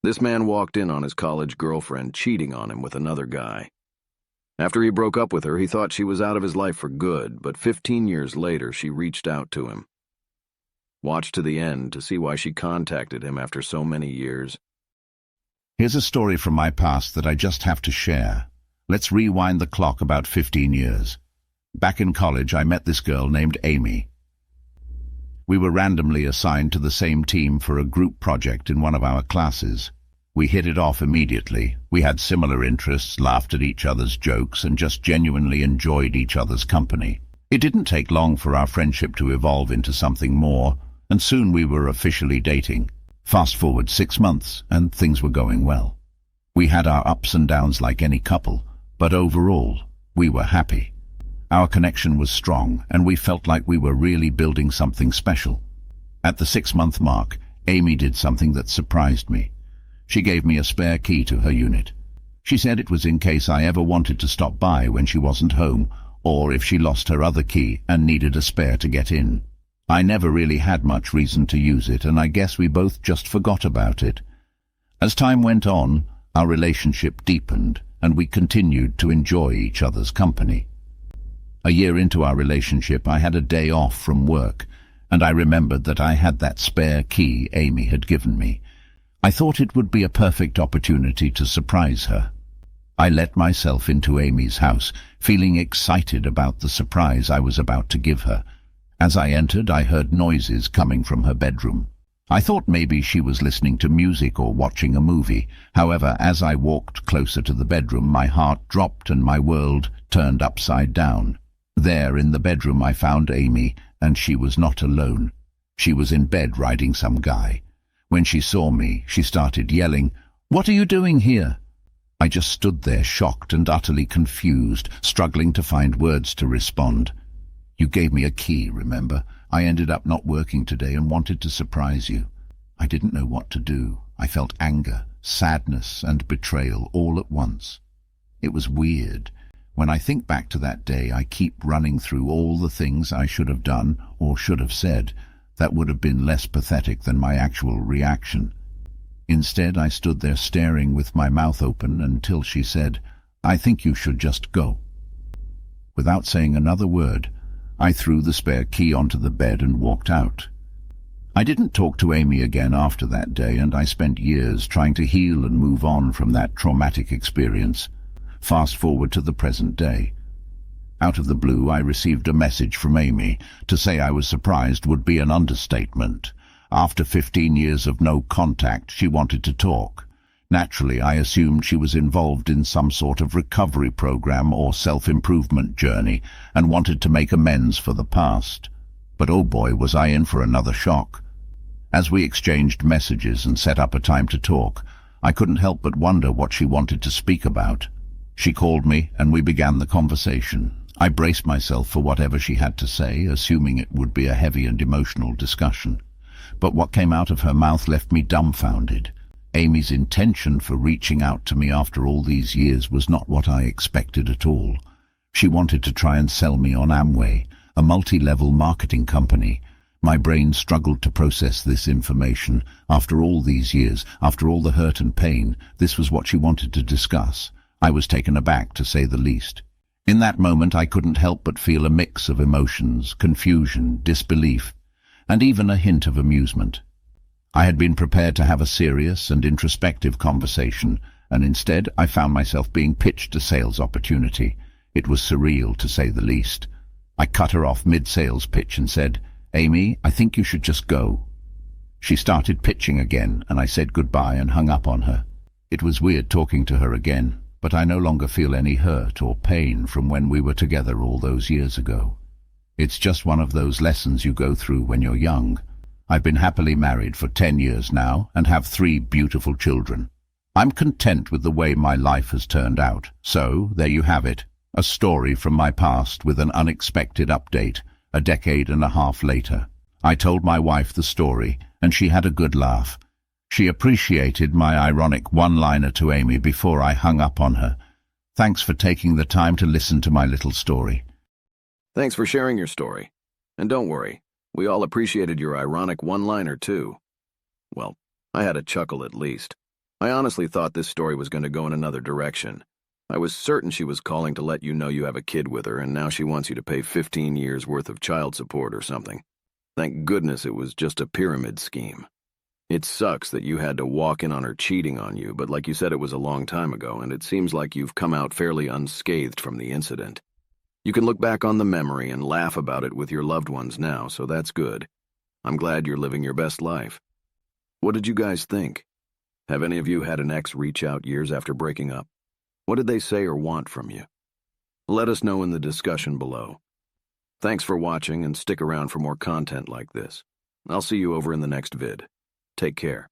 This man walked in on his college girlfriend cheating on him with another guy. After he broke up with her, he thought she was out of his life for good, but 15 years later, she reached out to him. Watch to the end to see why she contacted him after so many years. Here's a story from my past that I just have to share. Let's rewind the clock about 15 years. Back in college, I met this girl named Amy. We were randomly assigned to the same team for a group project in one of our classes. We hit it off immediately. We had similar interests, laughed at each other's jokes, and just genuinely enjoyed each other's company. It didn't take long for our friendship to evolve into something more, and soon we were officially dating. Fast forward 6 months, and things were going well. We had our ups and downs like any couple, but overall, we were happy. Our connection was strong, and we felt like we were really building something special. At the 6-month mark, Amy did something that surprised me. She gave me a spare key to her unit. She said it was in case I ever wanted to stop by when she wasn't home, or if she lost her other key and needed a spare to get in. I never really had much reason to use it, and I guess we both just forgot about it. As time went on, our relationship deepened, and we continued to enjoy each other's company. A year into our relationship, I had a day off from work, and I remembered that I had that spare key Amy had given me. I thought it would be a perfect opportunity to surprise her. I let myself into Amy's house, feeling excited about the surprise I was about to give her. As I entered, I heard noises coming from her bedroom. I thought maybe she was listening to music or watching a movie. However, as I walked closer to the bedroom, my heart dropped and my world turned upside down. There in the bedroom I found Amy, and she was not alone. She was in bed riding some guy. When she saw me, she started yelling, "What are you doing here?" I just stood there, shocked and utterly confused, struggling to find words to respond. "You gave me a key, remember? I ended up not working today and wanted to surprise you." I didn't know what to do. I felt anger, sadness, and betrayal all at once. It was weird. When I think back to that day, I keep running through all the things I should have done or should have said that would have been less pathetic than my actual reaction. Instead, I stood there staring with my mouth open until she said, "I think you should just go." Without saying another word, I threw the spare key onto the bed and walked out. I didn't talk to Amy again after that day, and I spent years trying to heal and move on from that traumatic experience. Fast forward to the present day. Out of the blue, I received a message from Amy. To say I was surprised would be an understatement. After 15 years of no contact, she wanted to talk. Naturally, I assumed she was involved in some sort of recovery program or self-improvement journey and wanted to make amends for the past. But oh boy, was I in for another shock. As we exchanged messages and set up a time to talk, I couldn't help but wonder what she wanted to speak about. She called me, and we began the conversation. I braced myself for whatever she had to say, assuming it would be a heavy and emotional discussion. But what came out of her mouth left me dumbfounded. Amy's intention for reaching out to me after all these years was not what I expected at all. She wanted to try and sell me on Amway, a multi-level marketing company. My brain struggled to process this information. After all these years, after all the hurt and pain, this was what she wanted to discuss. I was taken aback, to say the least. In that moment, I couldn't help but feel a mix of emotions, confusion, disbelief, and even a hint of amusement. I had been prepared to have a serious and introspective conversation, and instead I found myself being pitched a sales opportunity. It was surreal, to say the least. I cut her off mid-sales pitch and said, "Amy, I think you should just go." She started pitching again, and I said goodbye and hung up on her. It was weird talking to her again, but I no longer feel any hurt or pain from when we were together all those years ago. It's just one of those lessons you go through when you're young. I've been happily married for 10 years now and have 3 beautiful children. I'm content with the way my life has turned out. So, there you have it, a story from my past with an unexpected update, a decade and a half later. I told my wife the story, and she had a good laugh. She appreciated my ironic one-liner to Amy before I hung up on her. Thanks for taking the time to listen to my little story. Thanks for sharing your story. And don't worry, we all appreciated your ironic one-liner too. Well, I had a chuckle at least. I honestly thought this story was going to go in another direction. I was certain she was calling to let you know you have a kid with her, and now she wants you to pay 15 years worth of child support or something. Thank goodness it was just a pyramid scheme. It sucks that you had to walk in on her cheating on you, but like you said, it was a long time ago, and it seems like you've come out fairly unscathed from the incident. You can look back on the memory and laugh about it with your loved ones now, so that's good. I'm glad you're living your best life. What did you guys think? Have any of you had an ex reach out years after breaking up? What did they say or want from you? Let us know in the discussion below. Thanks for watching, and stick around for more content like this. I'll see you over in the next vid. Take care.